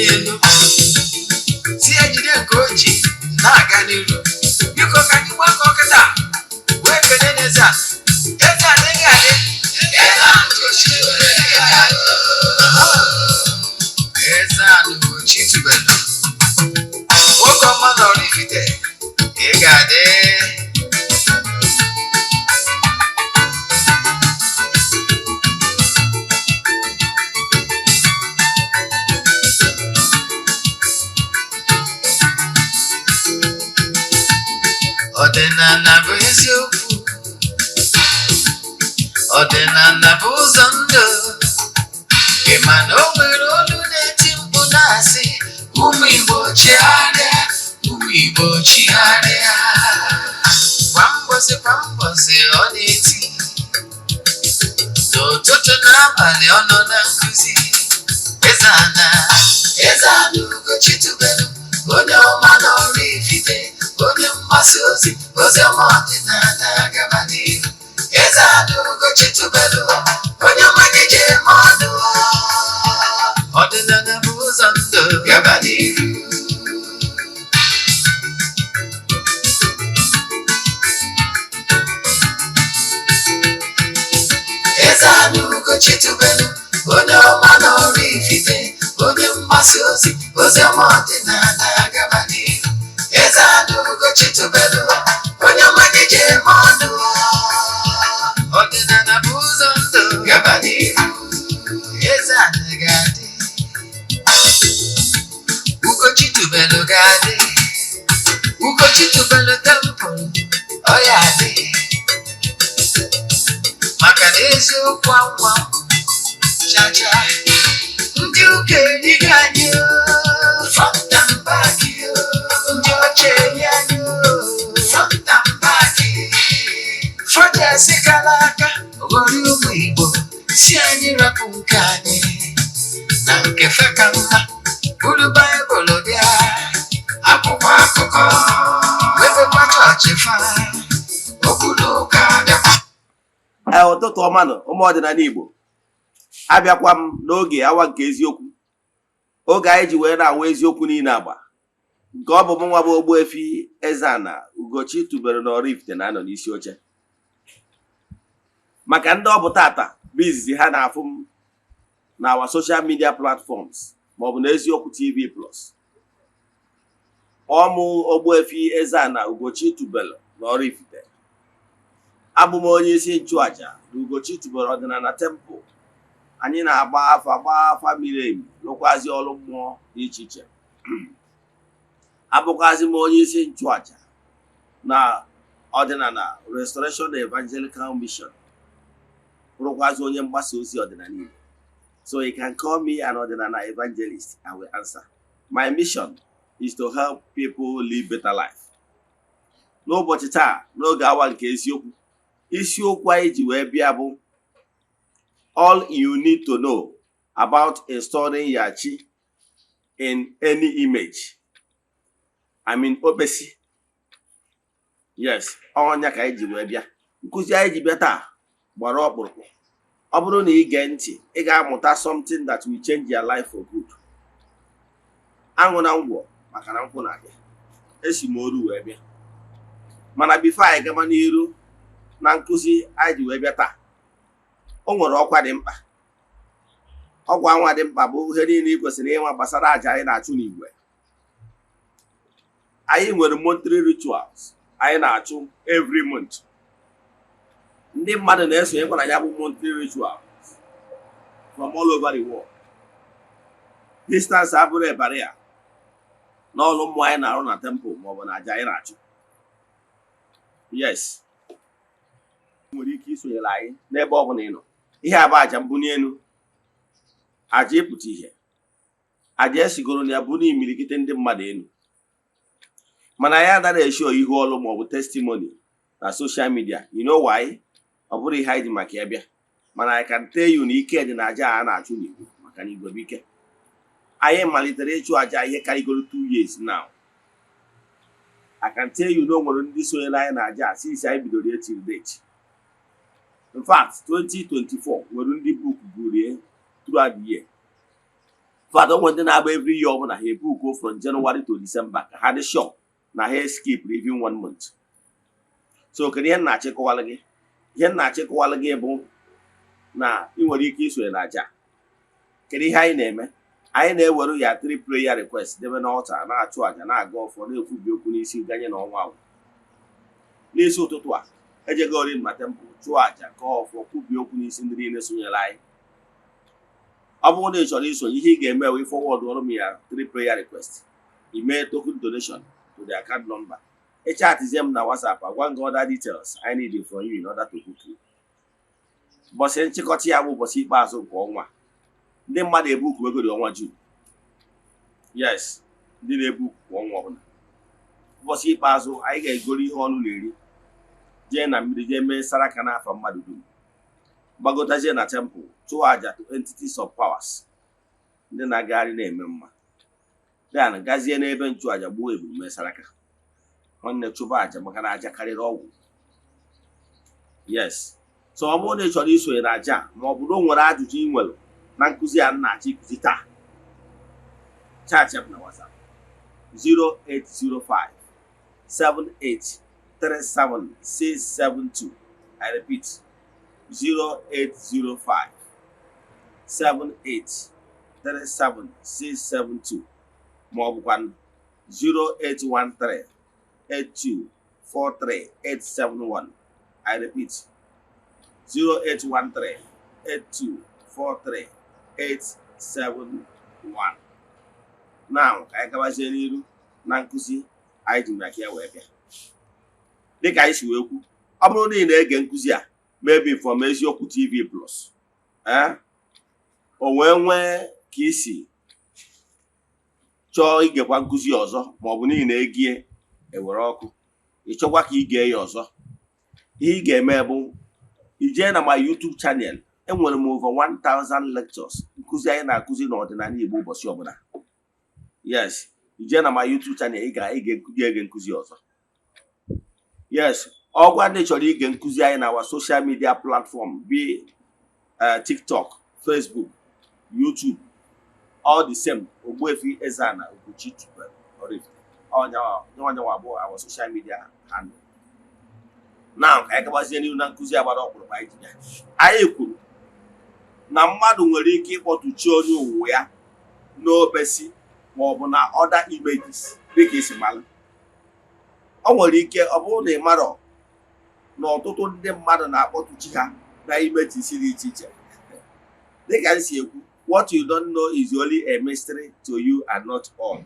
yenu. Si ejide koji na aga n'iru. Biko ka anyị gbakọ kịta wee kene n'Eze-Ana. Eze-Ana ga-adị. Eze-Ana ugochitubelu. Nwoke ọma na oraifite ị ga-adị. Ọdịnala bụ eziokwu, ọdịnala bụ ụzọ ndụ. Ị ma na o nwere olu na-eti mkpu na-asị ụmụ Igbo chigharịa, ụmụ Igbo chigharịa. Kwa mbọsị ọ na-eti, n'ụtụtụ n'abalị ọ nọ na nkuzi. Eze-Ana, Eze-Ana ugochitubelu, onye ọma na oraifite, onye mgbasa ozi ọma ọdịnala gaba n'ihu. Eze-Ana ugochitubelu, onye ọma ga-eje eme ọnụ. Ọdịnala bụ ụzọ ndụ gaba n'ihu. Eze-Ana ugochitubelu, onye ọma na oraifite, onye mgbasa ozi ọma ọdịnala gaba n'ihu. Eze-Ana ugochitubelu, onye ọma ga-eje eme ọnụ. Ọdịnala bụ ụzọ ndụ gaba n'ihu. Eze-Ana ga-adị, ugochitubelu ga-adị, ugochitubelu temple ọ ya adị. Maka na eziokwu anwa chacha ndị ụka enyighị anyị front and back, ndị ọcha enyi anyị front and back. Fọdụsị kara aka ghọrọ ụmụ Igbo si anyị rapụ nke anyị na nke fe ka mma. Buru Baịbụl bịa, akwụkwọ akụkọ webekwa chọọchị fa, okpuru ụka bịakwa. Ụtụtụ ọma nọ ụmụ ọdịnala Igbo, abịakwa m n'oge awa nke eziokwu, oge anyị ji wee na-awa eziokwu niile agba, nke ọ bụ m nwa bụ Ogbuefi Eze-Ana ugochitubelu na oraifite na-anọ n'isi oche. Maka ndị ọ bụ tata bụ izizi ha na-afụ m na our social media platforms maọbụ na Eziokwu TV Plus. Ọmụ Ogbuefi Eze-Ana ugochitubelu na oraifite. Abụ m onye isi nchụaja na ugochitubelu ọdịnala temple. Anyị na-agba afa miri emi, lụkwazi ọrụ mmụọ dị iche iche. Abụkwazi m onye isi nchụaja na ọdịnala Restoration Evangelical Mission, bụrụkwazi onye mgbasa ozi ọdịnala Igbo. So you can call me an ọdịnala evangelist. I will answer. My mission is to help people live better life. N'ụbọchị taa, n'oge awa nke eziokwu, isiokwu anyị ji wee bịa bụ all you need to know about installing your chi in any image. I mean okpesi. Yes, ọnya ka anyị ji wee bịa. Nkụzi anyị ji bịa taa gbara ọkpụrụkpụ. Ọ bụrụ na ị gee ntị, ị ga-amụta something that will change your life for good. Aṅụ na ngwọ maka na nkwụ na-abịa. Esi m oru wee bịa. Mana before anyị gama n'iru na nkụzi anyị ji wee bịa taa, o nwere ọkwa dị mkpa. Ọgwụ anwa dị mkpa bụ ihe niile ị kwesịrị ịnwa gbasara aja anyị na-achụ n'igwe. Anyị nwere monthly rituals anyị na-achụ every month. Ndị mmadụ na-esonyekwa na ya bụ monthly rituals from all over the world. Distance abụrụ a barrier n'ọlụ mmụọ anyị na-arụ na temple maọbụ na aja anyị na-achụ. Yes, nwere ike isonyere anyị n'ebe ọ bụla ị nọ. Ihe abụ aja mbuni elu, aja ịpụta ihe, aja esigoro na ya bụ n'imirikite ndị mmadụ elu. Mana ya adara esho ihu ọlụ maọbụ testimony na social media. You know why? Ọ bụrụ ihe anyị dị maka ya bịa. Mana I can tell you na ike dị na aja a na-achụ n'Igbo maka na Igbo bụ ike. Anyị malitere ịchụ aja ihe karịgoro 2 years now. I can tell you na o nwere ndị sonyere anyị na aja since anyị bidoro till date. In fact, 2024 nwere ndị book burie throughout the year. Father, when they have every year when he go from January to December, had a show. Now he skip even 1 month. So can you not check all again? You not check all again, na ị nwere ike iso na aja. Kedu ihe anyị na-eme? Anyị na-ewere ya 3 prayer request debe n'altar na-achụ aja na-aga ọfọ na-ekwubi okwu n'isi ganye na ọnwa ahụ. N'isi ụtụtụ a ejegori ma temple chụọ aja ka ọfọ kwubi okwu n'isi ndị niile sonyere anyị. Ọ bụrụ na ị chọrọ iso ihe ị ga-eme wee forward ọrụ m ya 3 prayer request. I mee token donation to the account number. Echatizie m na WhatsApp agwa gị other details I need from you in order to book you. Ụbọchị nchịkọta ya bụ ụbọchị ikpeazụ nke ọnwa. Ndị mmadụ ebuku ego dị ọnwa June. Yes, ndị na-ebuku kwa ọnwa ọbụla. Ụbọchị ikpeazụ anyị ga-egoro ihe ọnụ na-eri. Jee na mmiri jee mee saraka n'afọ mmadụ dum. Gbagotazie na temple chụọ aja to entities of powers. Ndị na-agagharị na-eme mma. Dan gazie n'ebe nchụ aja gbuo ebulu mee saraka. Nwanne chụba aja maka na aja karịrị ọgwụ. Yes. So ọ bụrụ na ị chọrọ isonye na aja ma ọ bụrụ nwere ajụjụ ị nwere na nkụzi a na-achọ ikuzi taa, chat na WhatsApp 0805 7837672. I repeat 0805 7837672 ma ọ bụkwa 0813 8243871. I repeat 0813 8243871. Now, ka anyị gabazie n'iru na nkụzi anyị ji maka ya wee bịa. Dịka anyị si wee kwu, ọ bụrụ na ị na-ege nkụzi a maybe from Eziokwu TV Plus, o nwee ka isi chọọ igekwa nkụzi ọzọ ma ọ bụ na ị na-egie ewere ọkụ ị chọkwa ka ị gee ya ọzọ, ihe ị ga-eme bụ ije na my YouTube channel. Enwere m over 1000 lectures nkụzi anyị na-akụzi n'ọdịnala Igbo ụbọchị ọbụla. Yes, ije na my YouTube channel ị ga-ege nkụzi ọzọ. Yes, ọgwa ndị chọrọ ige nkụzi anyị na our social media platform be TikTok, Facebook, YouTube, all the same. Ogbuefi, Eze-Ana, ugochitubelu, oraifite. Onye bụ our social media handle. Now, ka anyị gabazie n'ihu na nkụzi agbara ọkpụrụkpụ anyị ji bịa. Anyị kwuru na mmadụ nwere ike ịkpọtụchi onye ụwa ya n'obesi ma ọ bụ na other images dịka isi malụ. Ọ nwere ike ọ bụrụ na ị marọ na ọtụtụ ndị mmadụ na-akpọtụchi ha na images dị iche iche. Dịka anyị si ekwu, what you don't know is only a mystery to you and not all.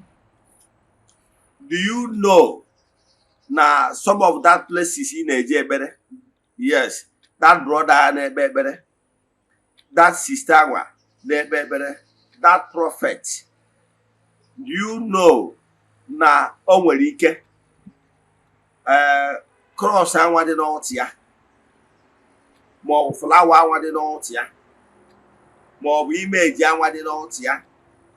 Do you know na some of that places ị na-eje ekpere? Yes, that brother na-ekpe ekpere, that sister nwa na-ekpe ekpere, that prophet. Do you know na o nwere ike cross anwa dị n'ọtị ya ma ọ bụ flower anwa dị n'ọtị ya ma ọ bụ image anwa dị n'ọtị ya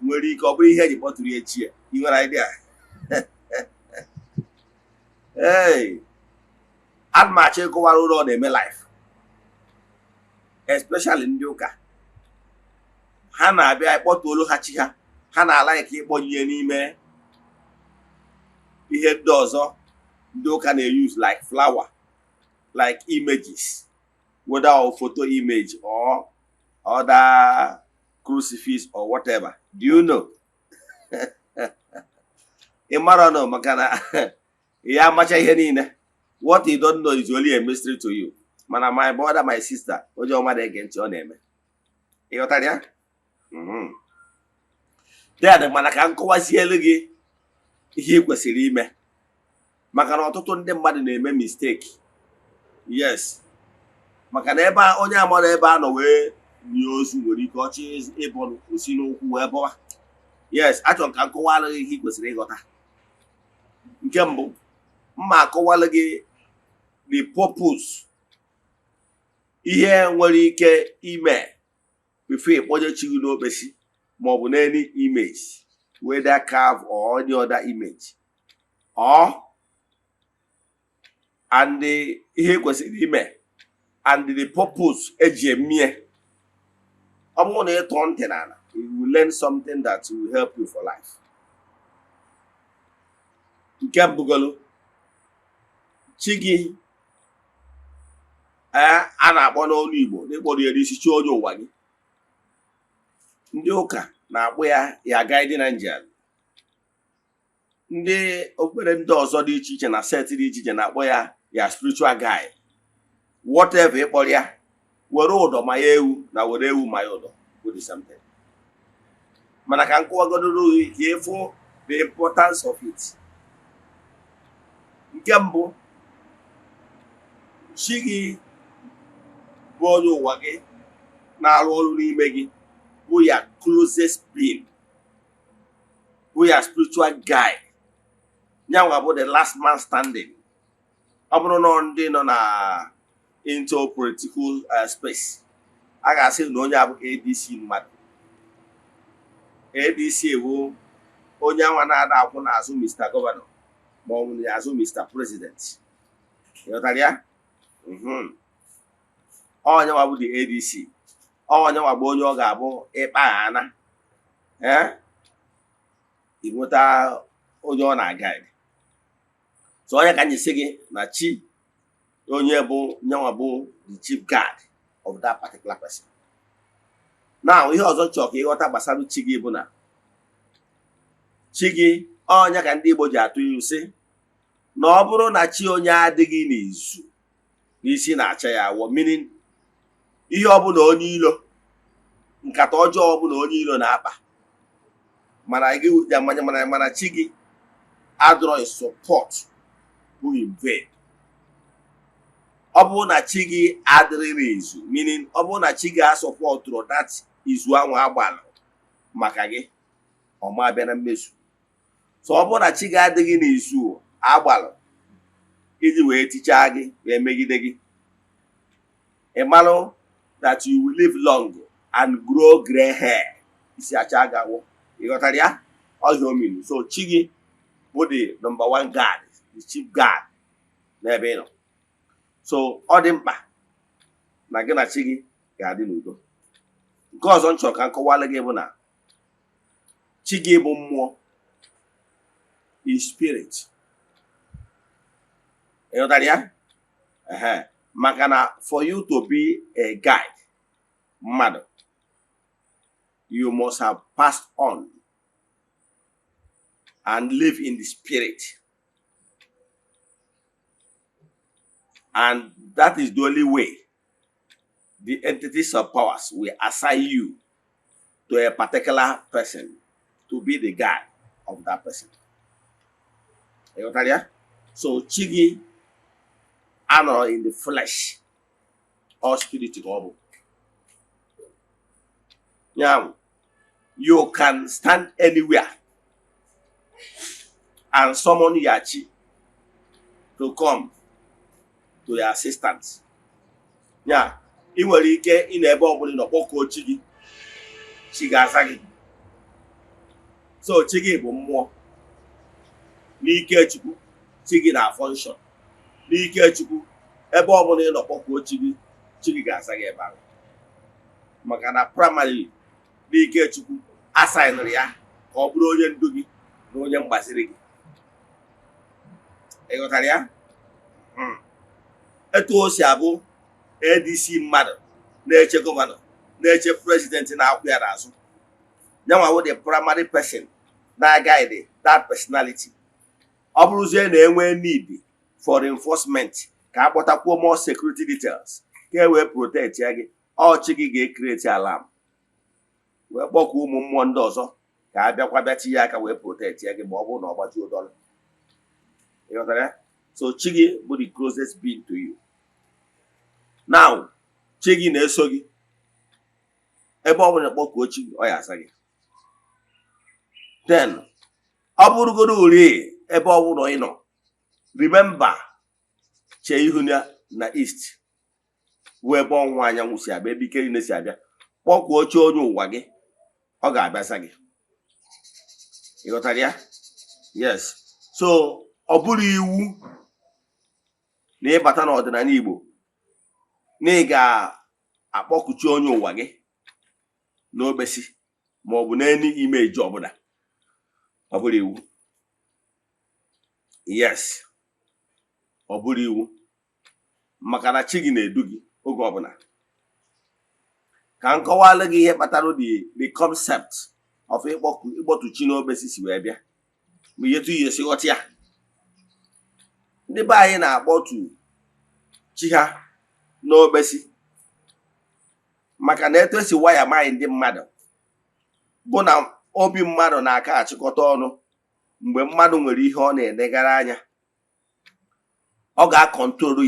nwere ike ọ bụrụ ihe eji kpọtụrụ ya echi ya? You nwere idea? Hey, ana m achọ ịkọwara ụlọ na-eme life, especially ndị ụka. Ha na-abịa ịkpọtụ olu ha chi ha, ha na-ala ike ịkpọnye n'ime ihe ndị ọzọ ndị ụka na-use like flower, like images, whether or photo image or other crucifix or whatever. Do you know? Ị mara no maka na ya amacha ihe niile. What you don't know is only a mystery to you. Mana my brother, my sister, onye ọma na-ege ntị ọ na-eme. Ị ghọtara ya? Dad, mana ka nkọwazielu gị ihe ị kwesịrị ime. Maka na ọtụtụ ndị mmadụ na-eme mistake. Yes. Maka na ebe onye amara ebe a nọ wee nye ozu nwere ike ọchị ịbụ osi n'ụkwụ wee bọwa. Yes, achọrọ ka nkọwara gị ihe ị kwesịrị ịghọta. Nke mbụ, mma akọwala gị the purpose, ihe nwere ike ime before ịkpọnye chi gị n'okpesi ma ọ bụ n'any image, whether carve or any other image, or and ihe kwesịrị ime and the purpose eji emie. Ọ bụrụ na ịtọ ntị n'ala you will learn something that will help you for life. Nke mbugolo chi gị a na-akpọ n'olu Igbo n'ịkpọrọ ya n'isi chi onye ụwa gị. Ndị ụka na-akpọ ya guardian angel. Ndị okpukpere ndị ọzọ dị iche iche na set dị iche iche na-akpọ ya spiritual guide. Whatever ịkpọrọ ya, were ụdọ ma ya ewu na were ewu ma ya ụdọ bụ the same thing. Mana ka nkọwagodoro ka ịfụ the importance of it. Nke mbụ, chi gị bụ onye ụwa gị na-arụ ọrụ n'ime gị, bụ ya closest being, bụ ya spiritual guide. Nyanwa bụ the last man standing. Ọ bụrụ na ndị nọ na into political space, a ga-asị na onye abụ ADC mmadụ. ADC bụ onye anwa na-ada akwụ n'azụ Mr. Governor ma ọ bụ n'azụ Mr. President. Ịghọtara ya? Onye nwa bụ the ADC. Onye nwa bụ onye ọ ga-abụ ịkpaghana inweta onye ọ na-agaghị. So onye ka anyị sị gị na chi onye bụ nyanwa bụ the chief guard of that particular person. Now ihe ọzọ chọrọ ka ịghọta gbasara chi gị bụ na chi gị onye ka ndị Igbo ji atụ ilu sị na ọ bụrụ na chi onye adịghị n'izu n'isi na-acha ya awọ, meaning ihe ọbụla onye ilo, nkata ọjọọ ọbụla onye ilo na-akpa, mana chi gị adọrọ support bụ in vain. Ọ bụrụ na chi gị adịrị n'izu, meaning ọ bụrụ na chi gị asọpọtụrụ that izu ahụ agbalụ maka gị, ọ ma abịa na mmezu. So ọ bụrụ na chi gị adịghị n'izu agbalụ iji wee tichaa gị wee megide gị, ị malụ that you will live long and grow gray hair. Isi acha agawo. Ịghọtara ya? Ọhịa ominu. So chi gị bụ the number one guard, the chief guard n'ebe ị nọ. So ọ dị mkpa na gị na chi gị ga-adị n'udo. Nke ọzọ m chọrọ ka nkọwalụ gị bụ na chi gị bụ mmụọ, is spirit. Ịghọtara ya? Maka na for you to be a guide, mmadụ, you must have passed on and live in the spirit. And that is the only way the entities of powers will assign you to a particular person to be the guide of that person. So chi gị anọ in the flesh or spirit. Now, you can stand anywhere and summon your chi to come to your assistance. Yeah, ị nwere ike ị na-ebe ọbụla nọ kpọkuo chi gị, chi ga-aza gị. So chi gị bụ mmụọ. N'ike Chukwu, chi gị na function. N'ike Chukwu, ebe ọbụla ị nọ kpọkuo chi gị ga-aza gị ebe ahụ. Maka na primarily n'ike Chukwu asaịnụrụ ya ka ọ bụrụ onye ndu gị na onye mgbaziri gị. Ịghọtara ya? Etu o si abụ ADC mmadụ na-eche gọvanọ, na-eche president na-akwụ ya n'azụ. Nyanwa bụ the primary person na-guide that personality. Ọ bụrụzie na enwee need for reinforcement ka akpọtakwuo more security details ka e wee protect ya gị, ọchị gị ga-ekreti alarm wee kpọkwa ụmụ mmụọ ndị ọzọ ka a bịakwa bịa tinye aka wee protect ya gị ma ọ bụrụ na ọ gbajuo dọla. Ịghọtara ya? So chi gị bụ the closest being to you. Now, chi gị na-eso gị ebe ọ bụla kpọkuo chi gị, ọ ya asa gị. Then, ọ bụrụgodo uri ebe ọ bụla ị nọ, remember, chee ihu na east wee ebe ọnwụwa anyanwụ si abịa, ebe ike niile si abịa, kpọkuo chi onye ụwa gị, ọ ga-abịasa gị. Ịghọtara ya? Yes. So ọ bụrụ iwu na ịbata n'ọdịnala Igbo na ị ga-akpọkuchi onye ụwa gị n'okpesi ma ọ bụ n'any image ọbụla. Ọ bụrụ iwu. Yes, ọ bụrụ iwu, maka na chi gị na-edu gị oge ọbụla. Ka m kọwalụ gị ihe kpatara the concept of ịkpọtụ chi n'okpesi si wee bịa, bụ ihe tu ihe si ghọta ya. Ndị be anyị na-akpọtụ chi ha n'okpesi maka na etu esi waya mind ndị mmadụ bụ na obi mmadụ na-aka achịkọta ọnụ mgbe mmadụ nwere ihe ọ na-enegara anya. Ọ ga-akọntrolu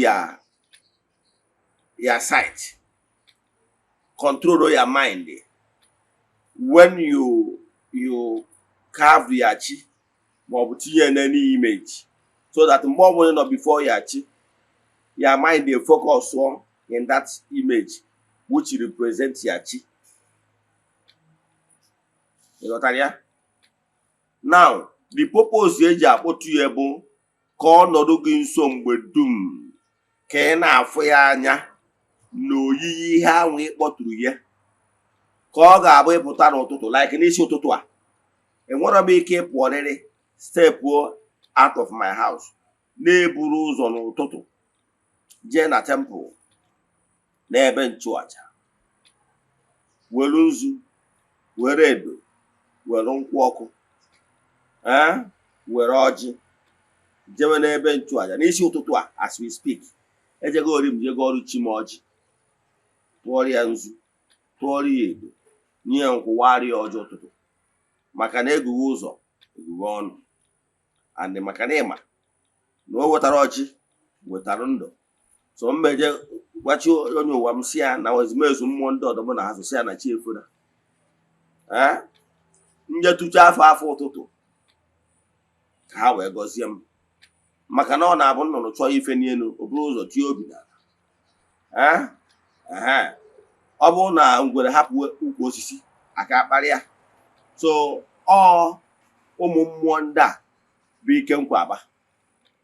ya sight, control your mind when you carve your chi ma ọ bụ tinye n'any image, so that mgbe ọbụla nọ before your chi, your mind dey focus on in that image which represents your chi. You got ya? Now, the purpose eji akpọtụ ya bụ ka ọ nọdụ gị nso mgbe dum, ka ị na-afụ ya anya n'oyiyi ihe ahụ ịkpọtụrụ ya, ka ọ ga-abụ ịpụta n'ụtụtụ like n'isi ụtụtụ a, enwere m ike ịpụ ọrịrị step out of my house na-eburu ụzọ n'ụtụtụ jee na temple n'ebe nchụaja, were nzu, were edo, were nkwụ ọkụ, were ọjị, jewe n'ebe nchụaja n'isi ụtụtụ a. As we speak, ejego ori m jego ọrụ chi m ọjị, tụọrọ ya nzu, tụọrọ ya edo, nye nkwụ, warị ya ọjị ụtụtụ, maka na egughị ụzọ egughị ọnụ, and maka na ịma na o wetara ọjị wetara ndụ. So mmeje gwachi onye ụwa m si ya na ezumezu mmụọ ndị ọdọm na hazụ si ya na chi efuna njetucha afọ ụtụtụ ka ha wee gọzie m, maka na ọ na-abụ nnụnụ chọọ ife n'elu o buru ụzọ tie obi n'ala. Ọ bụrụ na ngwere hapụ ukwu osisi aka kparịa. So ọ ụmụ mmụọ ndị a bụ ike nkwa aba.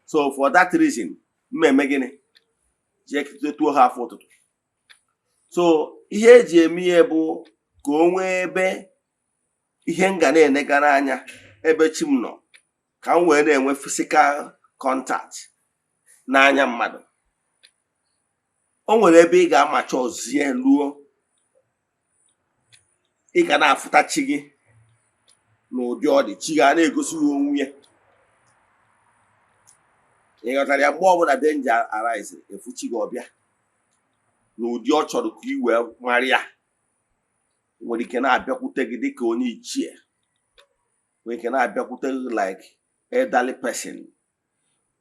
So for that reason, mmemme gịnị jee tuo ha afọ ụtụtụ. So ihe eji eme ihe bụ ka o nwee ebe ihe m ga na-enegara anya ebe chi m nọ, ka m wee na-enwe physical contact n'anya mmadụ. O nwere ebe ị ga-amacha ozie luo, ị ga na-afụta chi gị n'ụdị ọ dị, chi ga na-egosi onwe ya. Ị ghọtara ya? Mgbe ọbụla danger arise, efu chi gị ọbịa n'ụdị ọ chọrọ ka ị wee mara ya. Nwere ike na-abịakwute gị dịka onye ichie, nwere ike na-abịakwute gị like elderly person,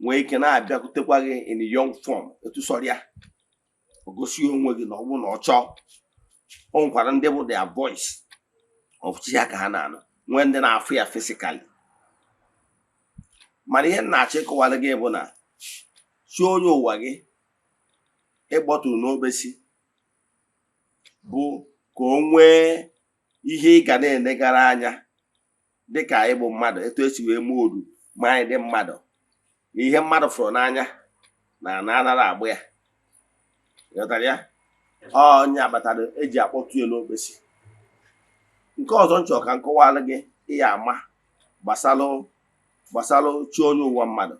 nwee ike na-abịakwutekwa gị in young form. Etu sọrọ ya o gosi onwe gị na ọ bụ na ọ chọọ. O nwekwara ndị bụ their voice of chi ya ka ha na-anụ, nwee ndị na-afụ ya physically. Mana ihe na-achọ ịkọwara gị bụ na chi onye ụwa gị ịkpọtụrụ n'okpesi bụ ka o nwee ihe ị ga na-enegara anya dịka ịbụ mmadụ, etu esi wee mee oru ma anyị dị mmadụ, na ihe mmadụ fụrụ n'anya na anara agbụ ya. Ghọtara ya? Onye abatara eji akpọtụ ya n'okpesi. Nke ọzọ nchọ ka nkọwalụ gị ihe ama gbasalụ chi onye ụwa mmadụ.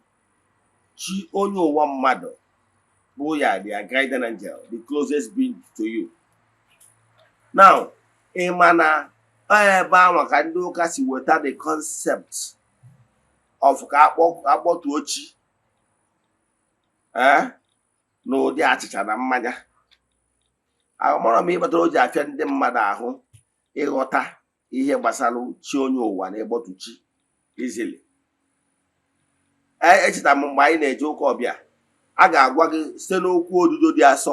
Chi onye ụwa mmadụ bụ ya their guardian angel, the closest being to you. Now, ị ma na ebe ahụ ka ndị ụka si weta the concept of ka akpọtuo chi n'ụdị achịcha na mmanya. Amara m ịkpatara o ji afịa ndị mmadụ ahụ ịghọta ihe gbasara chi onye ụwa na ịkpọtu chi easily. Echeta m mgbe anyị na-eje ụka ọbịa, a ga-agwa gị site n'okwu odudo dị asọ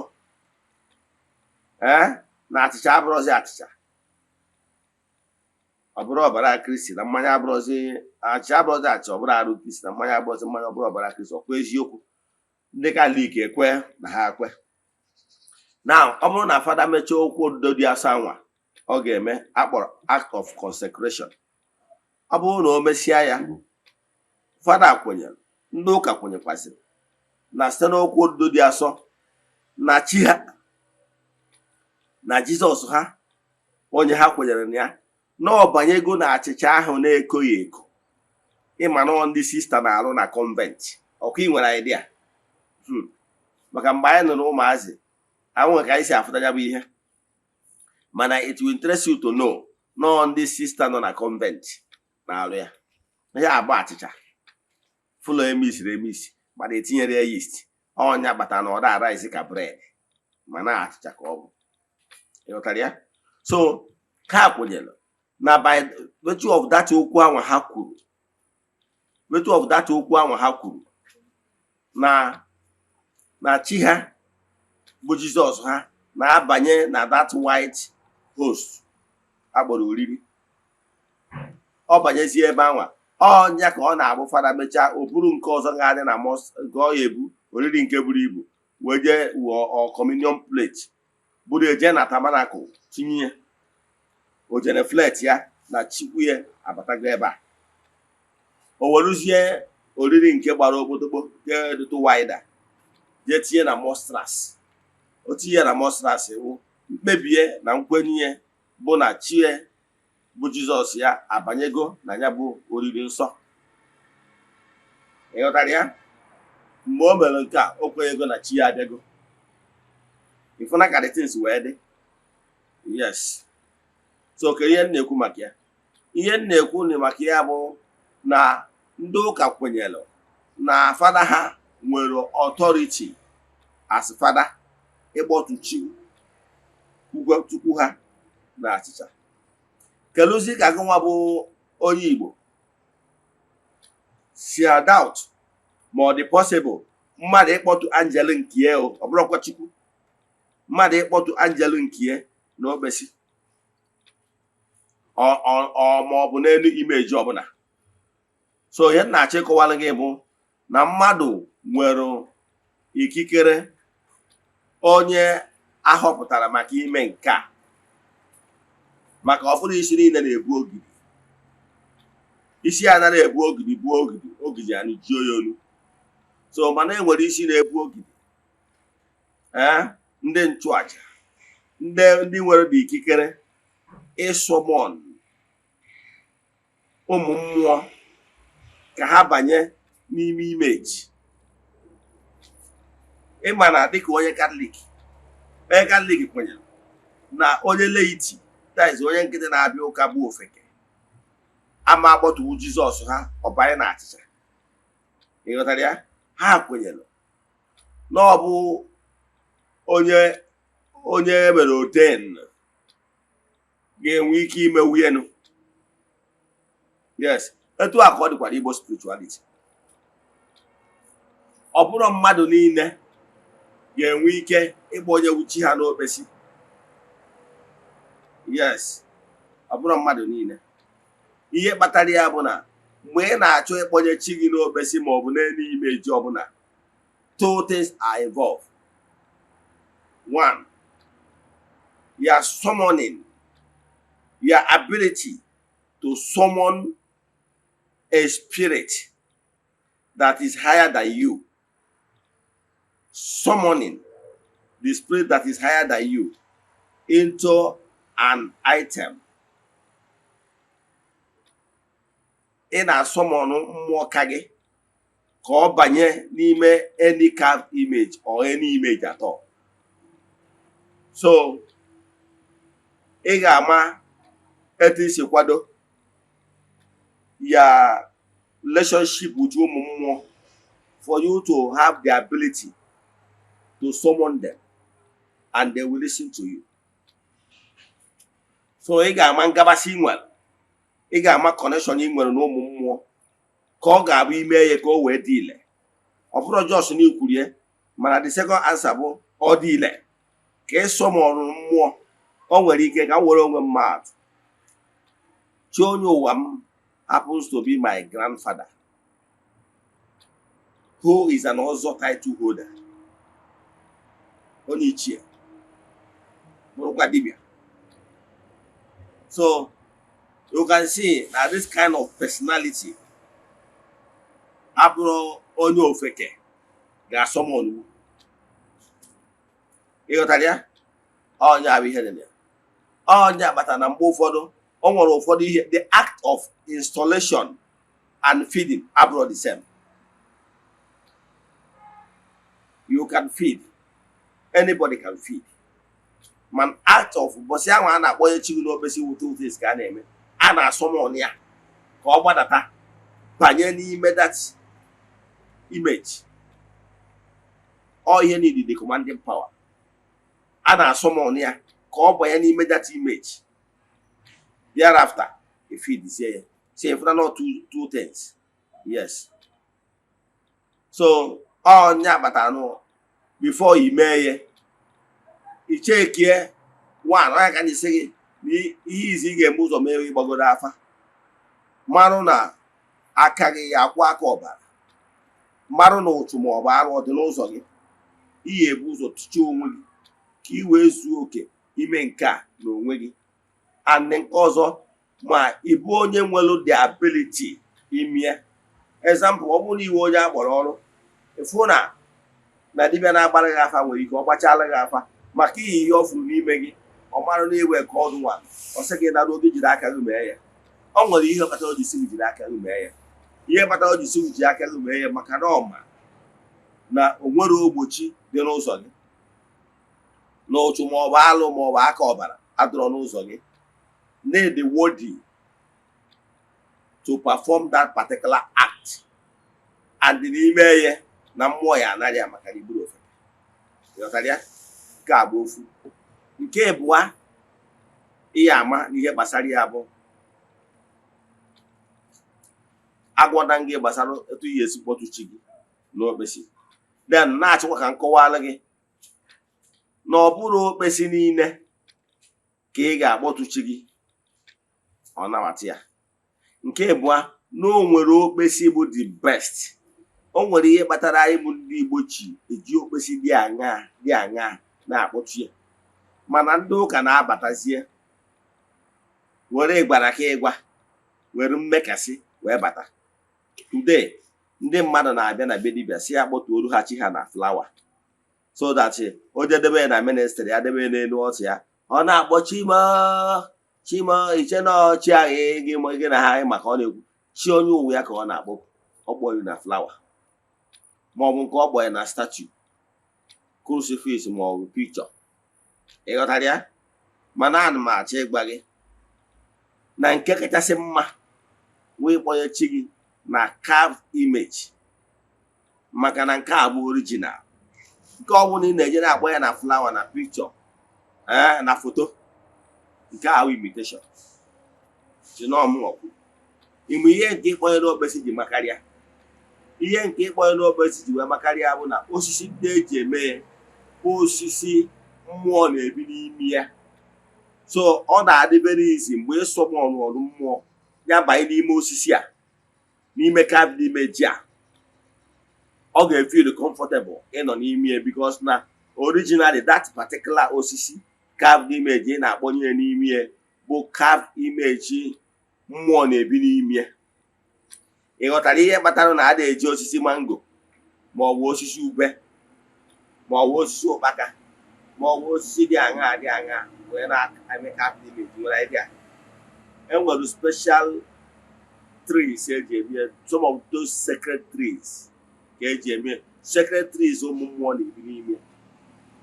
na achịcha abụrụzi achịcha, ọ bụrụ ọbara Kristi, na mmanya abụrụzi achịcha abụrụzi achịcha, ọ bụrụ arụ Kristi, na mmanya abụrụzi mmanya, ọ bụrụ ọbara Kristi. Ọkwa eziokwu, ndị Katọlik ekwe na ha ekwe. Na ọ bụrụ na fada mechaa okwu odudo dị asọ anwa ọ ga-eme akpọrọ act of consecration. Ọ bụrụ na o mesịa ya, fada kwenyere, ndị ụka kwenyekwasịrị na site n'okwu odudo dị asọ na chi ha na Jizọs ha, onye ha kwenyere na ya, na ọbanyego na achịcha ahụ na-ekoghị eko. Ịma na ndị sista na-arụ na convent. Ọkụ ị nwere idea? Maka mgbe anyị nụrụ ụmụazị ahụ ka anyị si afụta ya bụ ihe. Mana it will interest you to know na ndị sista nọ na convent na-arụ ya. Ihe agba achịcha full emisiri emisi mana etinyere ya yeast. Ọnya kpatara na ọ da rice ka bread mana achịcha ka ọ bụ. Ịghọtara ya? So ha kwenyere na by virtue of that okwu ahụ ha kwuru, na chi ha bụ Jizọs ha na-abanye na that white host agboro oriri. Ọ banyezie ebe anwa, ọnya ka ọ na-abụ fada mechaa o buru nke ọzọ ga-adị na nke ọ ya ebu oriri nke buru ibu wee jee wụọ communion plate buru eje na tabernacle tinye o jere flet ya na chikwu ya abatago ebe a. O weruzie oriri nke gbara okpotokpo nke dịtụ wida jee tinye na mostras. O tinye na mostras wụ mkpebie na nkwenye bụ na chie bụ Jizọs ya abanyego na ya bụ oriri nsọ. Ịghọtara ya? Mgbe o mere nke a, o kwenyego na chi ya abịago. Ifuna ka the things wee dị. Yes. So ka ihe m na-ekwu maka ya. Ihe m na-ekwu na maka ya bụ na ndị ụka kwenyere na fada ha nwere authority as fada ịkpọtụ chi Chukwu ha na achịcha. Keluzi ka gị nwa bụ onye Igbo si doubt ma ọ dị possible mmadụ ịkpọtụ angel nke ya ọ bụrụkwa Chukwu, mmadụ ịkpọtụ angel nke ya na okpesi ma ọ bụ n'elu imeji ọbụla. So ihe na-achọ ịkọwara gị bụ na mmadụ nwere ikikere onye ahọpụtara maka ime nke a, maka ọ bụrụ isi niile na-ebu ogidi. Isi ya anaghị ebu ogidi buo ogidi anyị ji oyi olu. So mana enwere isi na-ebu ogidi, ndị nchụaja, ndị nwere dị ikikere ịsọmọn ụmụ mmụọ ka ha banye n'ime imeji. Ịma na dịka onye Katọlik kwenyere na onye laity, that is onye nkịtị na-abịa ụka bụ ofeke, ama agbọtụwu Jizọs ha ọbanye na achịcha. Ịghọtara ya? Ha kwenyere na ọ bụ onye mere oten ga-enwe ike ime wuyenu. Yes, etu a ka ọ dịkwara Igbo spirituality. Ọ bụrụ mmadụ niile ga-enwe ike ịgba onye wuchi ha n'okpesi. Yes, ọ bụrụ mmadụ niile. Ihe kpatara ya bụ na mgbe ị na-achọ ịkpọnye chi gị n'okpesi ma ọ bụ n'elu imeji ọbụla, two things are involved. One, you are summoning, your ability to summon a spirit that is higher than you. Summoning the spirit that is higher than you into an item. Ị na-asọmọn mmụọ ka gị ka ọ banye n'ime any carved image or any image at all. So ị ga-ama etu isi kwado your relationship with ụmụ mmụọ for you to have the ability to summon them and they will listen to you. So ị ga-ama ngabasị ị nwere, ị ga-ama connection ị nwere n'ụmụ mmụọ ka ọ ga-abụ ime ya ka o wee dị ile. Ọ bụrụ jos na ikwurie, mana the second answer bụ ọ dị ile ka ị summon mmụọ. O nwere ike ka m were onwe mmadụ chi onye ụwa m happens to be my grandfather, who is an Ozo title holder, onye ichie bụrụkwa dibịa. So you can see that this kind of personality abụrụ onye ofeke ga-asọmọn. Ịghọtara ya? Onye abụ ihe dị ya. Onye akpata na mgbe ụfọdụ O nwere ụfọdụ ihe, the act of installation and feeding abroad the same. You can feed. Anybody can feed. Man act of bosi ahụ a na-akpọnye chi n'okpesi wutu is ka a na-eme. A na-asọmọn ya ka ọ gbadata banye n'ime that image. All ihe need the commanding power. A na-asọmọn ya ka ọ banye n'ime that image. Thereafter, a feed is here. Say if not two things. Yes. So on ya batano before you may you check here one I can say easy game moves or maybe bagodafa. Marona akagi akwa koba. Marono to more or the nose of it. He buzo to chew ki wezu okay. He mean car no wiggy. And then also my ibu onye nwelu the ability ime. Example, ọ bụrụ na iwe onye agbara ọrụ efu na dibịa na-agbara gị afa nwere ike ọ gbachala gị afa maka ihe ọ fụrụ n'ime gị ọ mara na iwe ka ọdụ nwa ọ sị gị na oge jiri aka gị mee ya. Ọ nwere ihe kpatara o ji si gị jiri aka gị mee ya. Ihe kpatara o ji si gị jiri aka gị mee ya maka na ọma na o nwere ogbochi dị n'ụzọ gị na ụchụ maọbụ alụ maọbụ aka ọbara adọrọ n'ụzọ gị. Need the worthy to perform that particular act. And n'ime ya na mmụọ ya anaghị amaka n'iburu ofe. Ịghọtara ya? Nke a bụ ofu. Nke abụọ ihe ama n'ihe gbasara ya bụ agwọda gị gbasara etu ihe esi kpọtụ chi gị n'okpesi. Then na-achịkwa ka nkọwala gị na ọ bụrụ okpesi niile ka ị ga-akpọtụ chi gị ọ nabata ya. Nke abụọ na o nwere okpesi bụ the best. O nwere ihe kpatara anyị bụ ndị Igbo chi eji okpesi dị aṅaa na-akpọtụ ya. Mana ndị ụka na-abatazie were ịgbara ka ịgwa were mmekasị wee bata. Today ndị mmadụ na-abịa na be dibịa si ya kpọtuoru ha chi ha na flawa so that o jedebe na ministry ya debe n'elu ọtụ ya ọ na-akpọ chima iche na ọchị ahụ gị na ha maka ọ na-ekwu chi onye uwe ya ka ọ na-akpọ ọkpọyu na flawa maọbụ nke ọ kpọ ya na statue crucifix maọbụ picture. Ịghọtara ya? Mana ana m achọ ịgwa gị na nke kachasị mma wee kpọnye chi gị na carved image maka na nke a bụ original. Nke ọ bụla ị na-eje na-akpọ ya na flawa na picture na foto nke ahụ imitation. Ịmụ ihe nke ịkpọnyere okpesi ji makarịa. Ihe nke ịkpọnyere okpesi ji wee makarịa bụ na osisi ndị eji eme osisi mmụọ na-ebi n'ime ya. So ọ na-adị very easy mgbe ịsọmọ ọrụ mmụọ ya banye n'ime osisi a n'ime carved image a ọ ga-feel comfortable ịnọ n'ime ya because na originally that particular osisi carved image ị na-akpọnye n'ime ya bụ carved image mmụọ na-ebi n'ime ya. Ịghọtara ihe kpatara na a na-eji osisi mango maọbụ osisi ube maọbụ osisi ụkpaka maọbụ osisi dị aṅaa wee na-eme carved image nwere idea. Enwere special trees eji eme some of those sacred trees ka eji eme sacred trees ụmụ mmụọ na-ebi n'ime.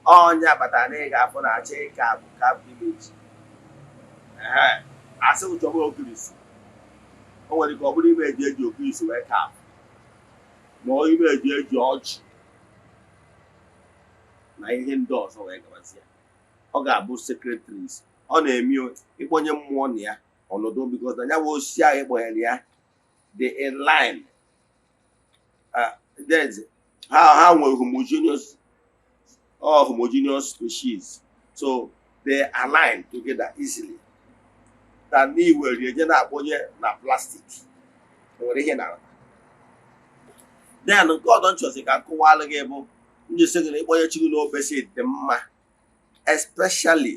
Ọnya kpatara na ị ga-afụ na acha ịka bụ carved image. Asị ụchọba okirisi o nwere ka ọ bụrụ imeji eji okirisi wee ka ma ọ imeji eji ọjị na ihe ndị ọzọ wee gabazie. Ọ ga-abụ sacred trees. Ọ na-eme ịkpọnye mmụọ na ya ọnọdụ because na ya bụ osisi ahụ ịkpọnyere ya dị in line. Ha nwere homogeneous species, so they align together easily than na iwere eje na-akpọnye na plastic nwere ihe na. Then nke ọdọ nchọzi ka nkụwalụ gị bụ njisi gị na ịkpọnye chi gị n'okpesi dị mma, especially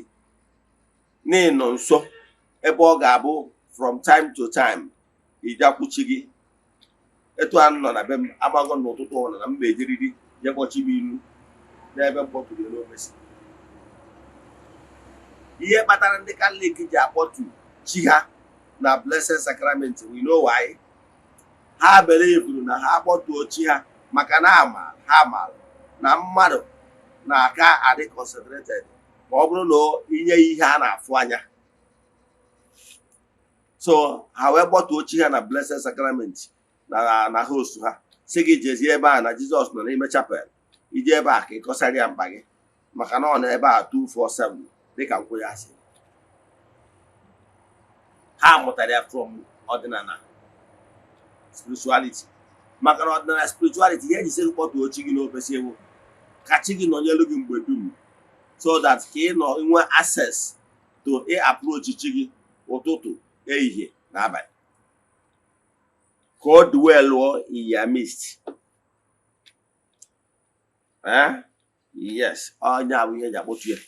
n'ịnọ nso ebe ọ ga-abụ from time to time ijakwuchi gị. Etu a nọ na be m amago n'ụtụtụ ọbụla na mba ejiriri je kpọchi m ilu n'ebe mkpọtụrụ n'okpesi. Ihe kpatara ndị Katọlik ji akpọtụ chi ha na blessed sacrament. We know why. Ha believe na ha kpọtuo chi ha maka na ha maara na mmadụ na-aka adị concentrated ma ọ bụrụ na inye ihe a na-afụ anya. So ha wee kpọtuo chi ha na blessed sacrament na host ha si gị jezie ebe a na Jizọs nọ n'ime chapel, ije ebe a ka ị kọsara ya mkpa gị maka na ọ nọ ebe a 247 dịka nkwụ ya si. Ha mụtara ya from ọdịnala spirituality, maka na ọdịnala spirituality ihe ejisi gị kpọtuo chi gị n'ofesi ewu ka chi gị nọnyelu gị mgbe dum, so that ka ị nọ nwee access to approach chi gị ụtụtụ, ehihie na abalị, ka ọ dwell in your midst. Yes, onye abụ ihe eji akpọtu ya.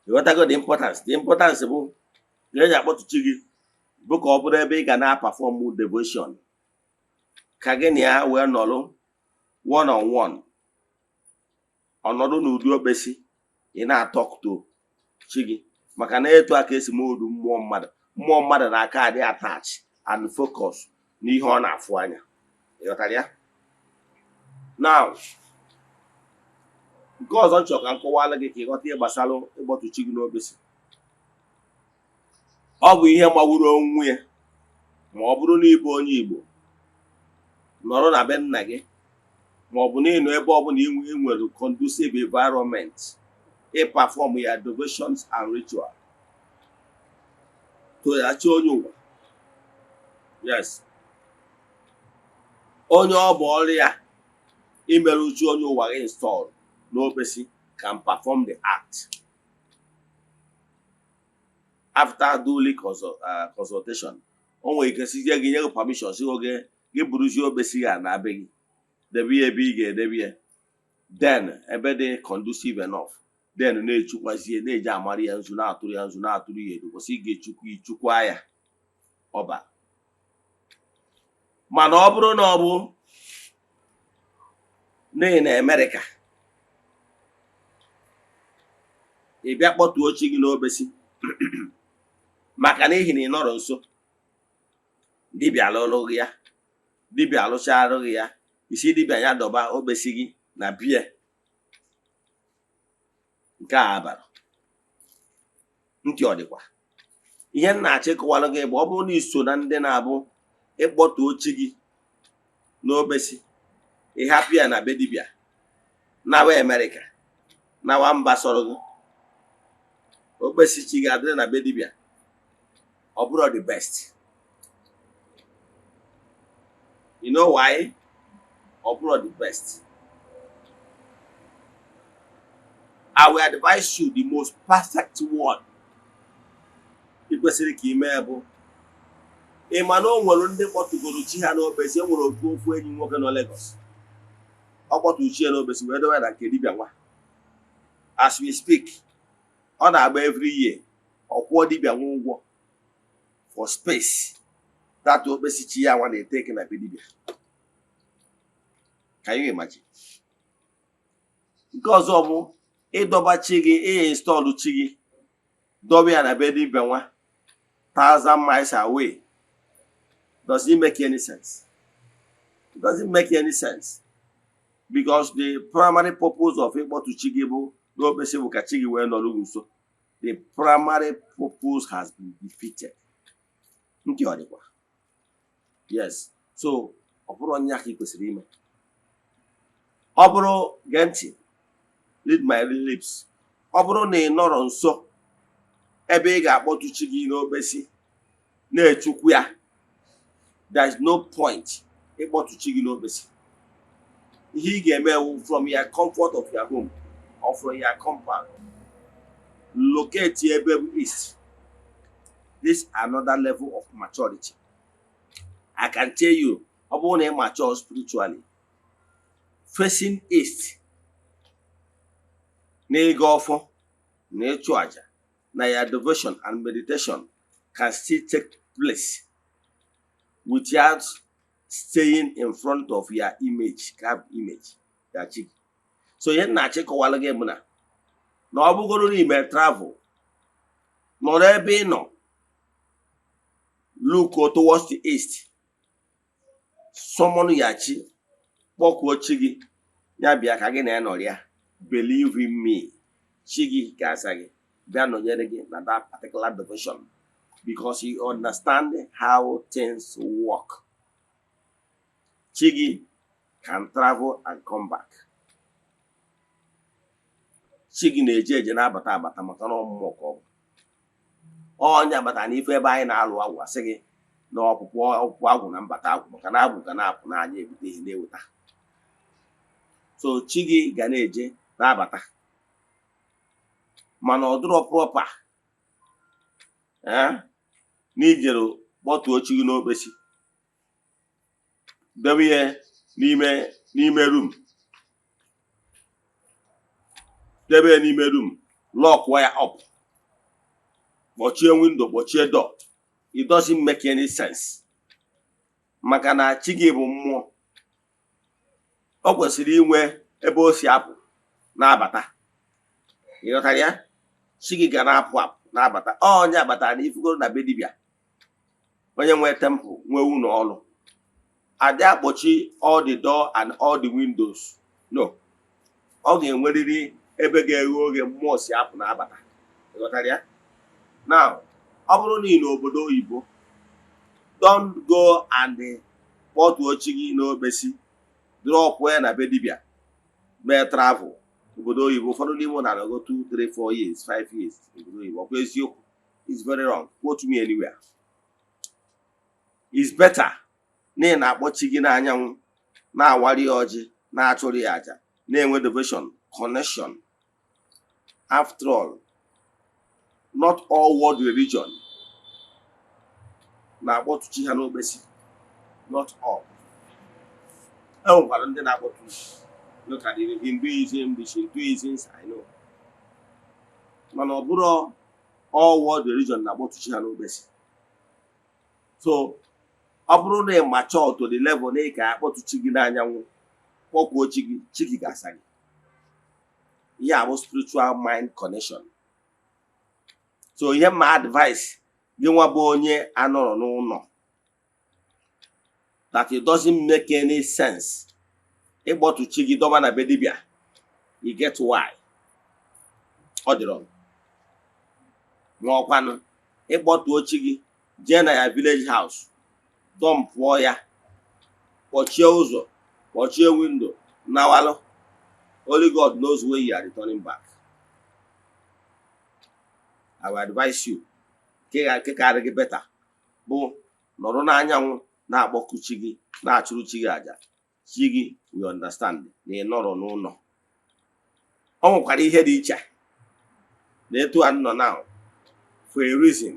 Ịghọtago the importance. The importance bụ ihe eji akpọtu chi gị bụ ka ọ bụrụ ebe ị ga na-perform devotion, ka gị na ya wee nọrụ one on one, ọnọdụ n'ụdị okpesi, ị na-talk to chi gị, maka na etu aka esi modu mmụọ mmadụ. Mmụọ mmadụ na-aka adị attach and focus n'ihe ọ na-afụ anya. Ịghọtara ya? Now, nke ọzọ nchọ ka m kọwala gị ka ịghọta ihe gbasara ịkpọtu chi gị n'okpesi. Ọ bụ ihe magburu onwe ya ma ọ bụrụ na ịbụ onye Igbo nọrọ na be nna gị, ma ọ bụ na ịnọ ebe ọ bụla ị nwere conducive environment perform ya devotions and ritual to ya chi onye ụwa. Yes, onye ọ bụ ọrụ ya imere uchu onye ụwa gị install n'okpesi can perform the act after duly consultation. O nwere ike sizie gị nye gị permission si oge gị buruzie okpesi ya na be gị, debe ya ebe ị ga-edebe ya, then ebe dị conducive enough, then na-echukwazie, na-eji amara ya nzu, na-atụrụ ya nzu, na-atụrụ ya edo, kwụsị ichukwa ya ọba. Mana ọ bụrụ na ọ bụ n'ihi na Amerịka ị bịa kpọtuo chi gị n'okpesi maka n'ihi na ị nọrọ nso, dibịa alụrụ ya, dibịa alụcharụ ya, isi dibịa ya dọba okpesi gị na bie, nke a abara ntị ọ dịkwa. Ihe m na-achọ ịkọwalụ gị bụ ọ bụrụ na iso na ndị na-abụ ịkpọtuo chi gị n'okpesi, ịhapụ ya na be dibịa, nawa Amerịka, nawa mba sọrọ gị, okpesi chi gị adịrị na be dibịa, ọ bụrụ the best. You know why? Ọ bụrụ the best. I will advise you the most perfect one ị kwesịrị ka ime bụ ịma na o nwere ndị kpọtugoro chi ha n'okpesi. E nwere ofu enyi nwoke nọ Lagos, ọ kpọturu chi ya n'okpesi wee dowe na nke dibịa nwa. As we speak, ọ na-agba every year, ọ kwụọ dibịa nwa ụgwọ for space that okpesi chi ya nwa na-eteke na be dibịa. Can you imagine? Nke ọzọ bụ ịdọba chi gị, install chi gị, dobe ya na be dibịa nwa 1,000 miles away. Does it make any sense? It doesn't make any sense, because the primary purpose of ịkpọtu chi gị bụ n'okpesi bụ ka chi gị wee nọrọ nso. The primary purpose has been defeated. Nke ọ dịkwa. Yes, so ọ bụrụ onye aka ị kwesịrị ime. Ọ bụrụ gee ntị, read my lips. Ọ bụrụ na ị nọrọ nso ebe ị ga-akpọtu chi gị n'okpesi na-echukwu ya, there is no point ịkpọtu chi gị n'okpesi. Ihe ị ga-eme from your comfort of your home or from your compound, locate ebe east. This is another level of maturity. I can tell you, ọ bụrụ na ị mature spiritually, facing east, na-ịga ọfọ, na-ịchụ aja, na your devotion and meditation can still take place without staying in front of your image, carved image, your chick. So ihe na-achị kọwalụ gị bụ na ọ bụgoro n'ime travel, nọrọ ebe ị nọ, look towards the east, summon ya chi, kpọkuo chi gị, ya bịa ka gị na ya nọrịa. Believe in me, chi gị ga-asa gị, bịa nọnyere gị na that particular devotion, because you understand how things work. Chi gị can travel and come back. Chi gị na-eje eje na-abata abata maka na ọmụmụ ka ọ bụ. Onye abata n'ife ebe anyị na-alụ agwụ asị gị na ọpụpụ agwụ na mbata agwụ, maka na agwụ ga na-apụ n'anya ebute ihe na-eweta. So chi gị ga na-eje na-abata, mana ọ dịrọ proper n'ijere kpọtuo chi gị n'okpesi, debe ihe n'ime room, debe ya n'ime room, lock ya up, kpọchie window, kpọchie door. It doesn't make any sense, maka na chi gị bụ mmụọ. Ọ kwesịrị inwe ebe o si apụ na-abata. Ịghọtara ya? Chi gị ga na-apụ na-abata. Onye abata na ifugoro na be dibịa, onye nwe temple, nwe ụlọ ọrụ, adị akpọchi all the door and all the windows. No, ọ ga-enwerịrị ebe ga-eghe oghe mmụọ si apụ na-abata. Ịghọtara ya? Now, ọ bụrụ na ị n'obodo oyibo, don't go and kpọtuo chi gị n'okpesi, drop ya na be dibịa, mee travel obodo oyibo. Ụfọdụ n'ime na go 2, 3, 4 years, 5 years obodo oyibo. Ọkwa eziokwu? It's very wrong. Quote me anywhere. It's better na ị na-akpọ chi gị n'anyanwụ, na-awari ya ọjị, na-achụrụ ya aja, na-enwe devotion, connection. After all, not all world religion na-akpọtụ chi ha n'okpesi. Not all. E nwekwara ndị na-akpọtụ. Look at the Hinduism, the Shintoisms, I know. Mana ọ bụrụ all world religion na-akpọtụ chi ha n'okpesi. So ọ bụrụ na ị mature to the level na ị ga-akpọtụ chi gị n'anyanwụ, kpọkuo chi gị, chi gị ga-asa gị. Ihe a bụ spiritual mind connection. So ihe ma advice gị nwa bụ onye anọrọ n'ụlọ, that it doesn't make any sense ịkpọtụ chi gị dọba na be dibịa. You get why? Ọ dịrọ. Ma ọkwanụ ịkpọtụo chi gị jee na ya village house, dọmpụọ ya, kpọchie ụzọ, kpọchie window, nawalụ. Only God knows where you are returning back. I will advise you, nke karị gị beta bụ nọrọ n'anyanwụ na-akpọku chi gị, na-achụrụ chi gị aja. Chi gị we understand na ị nọrọ n'ụlọ. Ọ nwekwara ihe dị iche na etu a nọ now for a reason.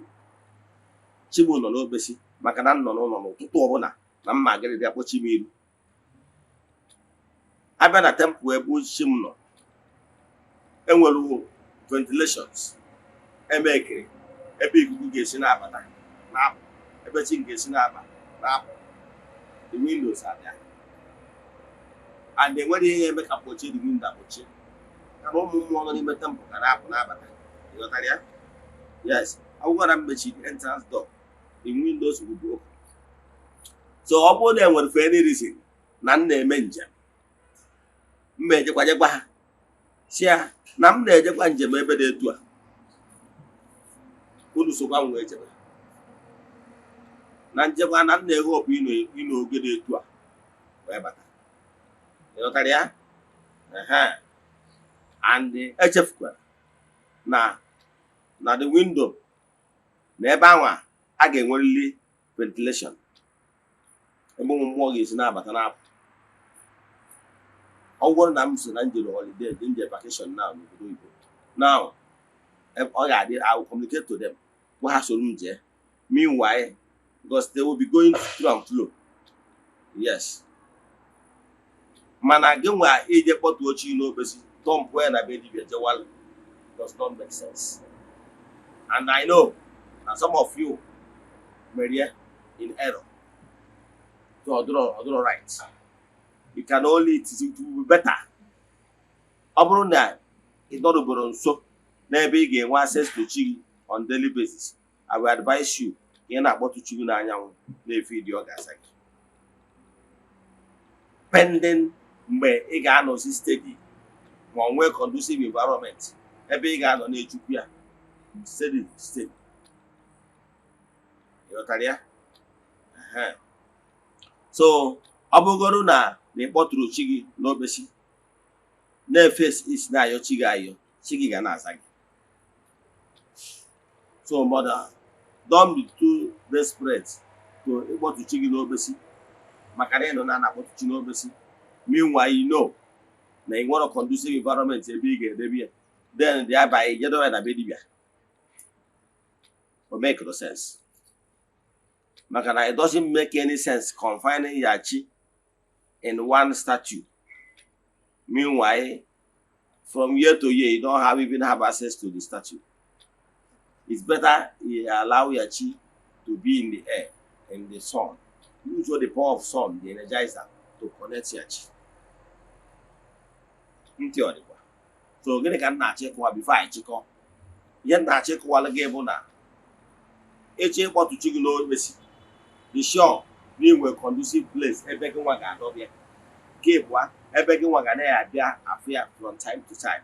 Chi m nọ n'okpesi maka na nọ n'ụlọ n'ụtụtụ ọbụla na mma agịrịdị akpọchi m iru. Abịa na temple ebe chi m nọ, enwere ventilations, emekere ebe ikuku ga-esi na-abata na-apụ, ebe chi ga-esi na-aba na-apụ. The windows are there. And enwere ihe eme ka kpọchie the window akpọchie, kana ụmụ mmụọ nọ n'ime temple ka na-apụ na-abata. Ịghọtara ya? Yes. Agwụgwara mmechi the entrance door, the windows will be open. So ọ bụrụ na enwere for any reason na m na-eme njem, mma ejekwajekwa ha si ya na m na-ejekwa njem ebe dị etu a, unu sokwa m wee jebe na njekwa na m na-eghe ọpụ ịnọ oge dị etu a wee bata. Ịghọtara ya? And echefukwara na the window na ebe ahụ a ga-enwerịrị ventilation, ebe ụmụ mmụọ ga-esi na-abata na-apụ. Ọ bụrụ na m so na njere holiday, nje vacation now n'obodo Igbo, now ọ ga-adị, I will communicate to them gwa ha soro m jee. Meanwhile, because they will be going through and flow. Yes. Mana gị nwa ije kpọtuo chi n'okpesi, tọmpụ ya na be dibịa jewala, does not make sense. And I know that some of you may in error. So ọdụrọ right. You can only, it will be better. Ọ bụrụ na ị nọrọboro nso n'ebe ị ga-enwe access to chi on daily basis, I will advise you ị na-akpọtụ Chukwu n'anyanwụ na-efe ịdị ọ ga-asa gị pending mgbe ị ga-anọzi steady ma ọ nwee conducive environment ebe ị ga-anọ na-echukwu ya steady ịghọtara ya so ọ bụgoro na ị kpọtụrụ chi gị n'okpesi na-efe isi na-ayọ chi gị ayọ, chi gị ga na-aza gị. So mother, don't be too desperate to ịkpọtụ chi gị n'okpesi maka na ịnọ na-akpọtụ chi n'okpesi. Meanwhile, you know na ị nwere conducive environment ebe ị ga-edebe ya, then thereby jedowe na be dibịa. It make no sense. Maka na it doesn't make any sense confining your chi in one statue. Meanwhile, from year to year, you don't even have access to the statue. It's better you allow your chi to be in the air, in the sun. Use the power of sun, the energizer, to connect your chi. So gịnị ka m na-achọ ịkọwa before anyị chịkọ? Ihe m na-achọ ịkọwala gị bụ na eche ịkpọtụ chi gị n'okpesi, be sure na ị nwere conducive place ebe gị nwa ga-adọbịa. Nke ịbụa, ebe gị nwa ga na-abịa afụ ya from time to time.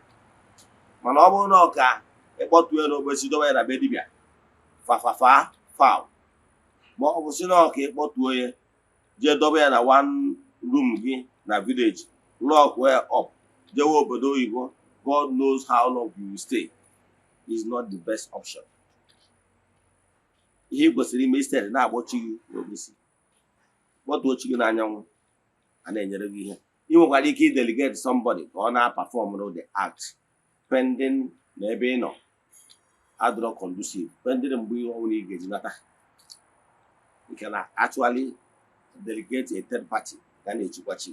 Mana ọ bụrụ na ọ ka ịkpọtụ ya n'okpesi dowe ya na be dibịa, foul. Ma ọ bụ si na ọ ka ịkpọtụo ya jee dobe ya na one room gị na village, lock well up, jewe obodo oyibo, God knows how long you will stay, is not the best option. Ihe kwesịrị ime istere na-akpọchi gị n'okpesi, kpọtụọ chi gị n'anyanwụ, a na-enyere gị ihe. Ị nwekwara ike idelegate somebody ka ọ na-perform the act pending na ebe ị nọ adịrọ conducive, pending mgbe ihe ọbụla ị ga-eji nata. You can actually delegate a third party ka na-echukwa chi.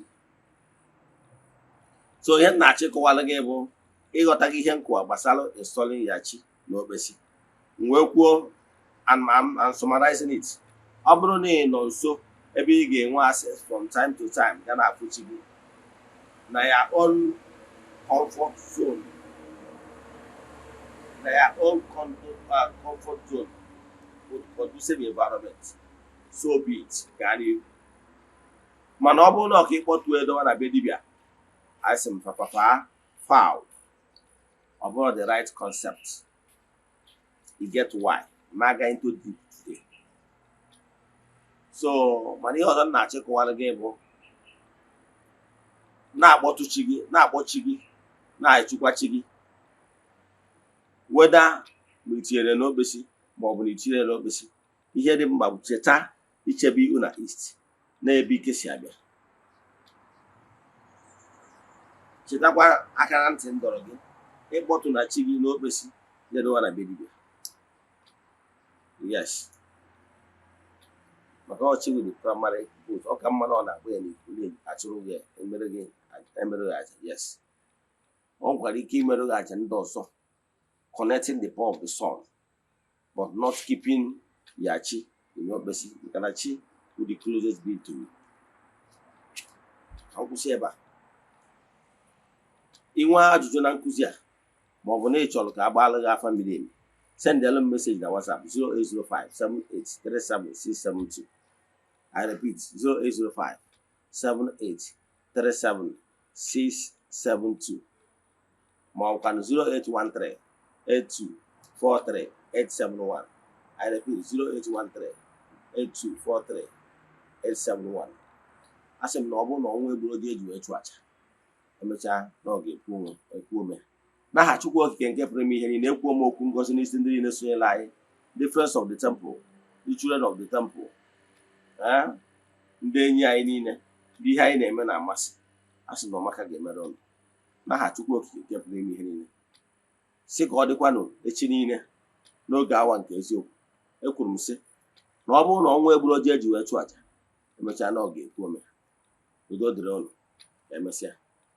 So ihe na-achọ ịkọwala gị bụ ịghọta gị ihe nkọwa gbasara installing ya chi n'okpesi. Wee kwuo and summarizing it. Ọ bụrụ na ị nọ nso ebe ị ga-enwe access from time to time ga na-afụ chi gị na your own comfort zone, na your own comfort zone with conducive environment, so be it. Gari. Mana ọ bụrụ na ọ ka ịkpọtụ edowa na be dibịa, asị m foul. Ọ bụrụ the right concept. You get why? Maga into deep today. So mana ihe ọzọ na-achọ ịkọwara gị bụ na-akpọtụ chi gị, na-akpọ chi gị, na-echukwa chi gị, weda ma itinyere n'okpesi ma ọ bụ na itinyere n'okpesi. Ihe dị mkpa bụ cheta ichebe ihu na east na-ebe ike si abịa. Chetakwa akara ntị m dọrọ gị ịkpọtụ na chi gị n'okpesi jedowa na be dibịa. Yes. Maka ọchị with the primary vote, ọ ka mma na ọ na-agba ya n'ikwu achụrụ gị emerụ gị aja. Yes. Ọ nwekwara ike imerụ gị aja ndị ọzọ, connecting the power of the sun, but not keeping ya chi in okpesi. Maka na chi bụ the closest being to you. Ka m kwụsị ebe a. Inwe ajụjụ na nkụzi a ma ọ bụ na ị chọrọ ka a gbaala gị afa miri emi, send a message na WhatsApp 0805-7837-672. I repeat, 0805-7837-672. Ma ọ bụkwa 0813-8243-871. I repeat, 0813-8243-871. Asị m na ọ bụrụ na ọnwa egburu oge eji wee chụ aja, emechaa na ọ ga-ekwu ome. N'aha Chukwu okike nke pụrụ ime ihe niile, ekwu m okwu ngozi n'isi ndị niile sonyela anyị, the friends of the temple, the children of the temple, ndị enyi anyị niile, ndị ihe anyị na-eme na-amasị. Asị na ọmaka ga-emere ọnụ. N'aha Chukwu okike nke pụrụ ime ihe niile, sị ka ọ dịkwanụ echi niile n'oge awa nke eziokwu. Ekwuru m sị na ọ bụrụ na ọnwa egburu oji eji wee chụ aja, emechaa na ọ ga-ekwu ome. Udo dịrị ọnụ. Emesịa.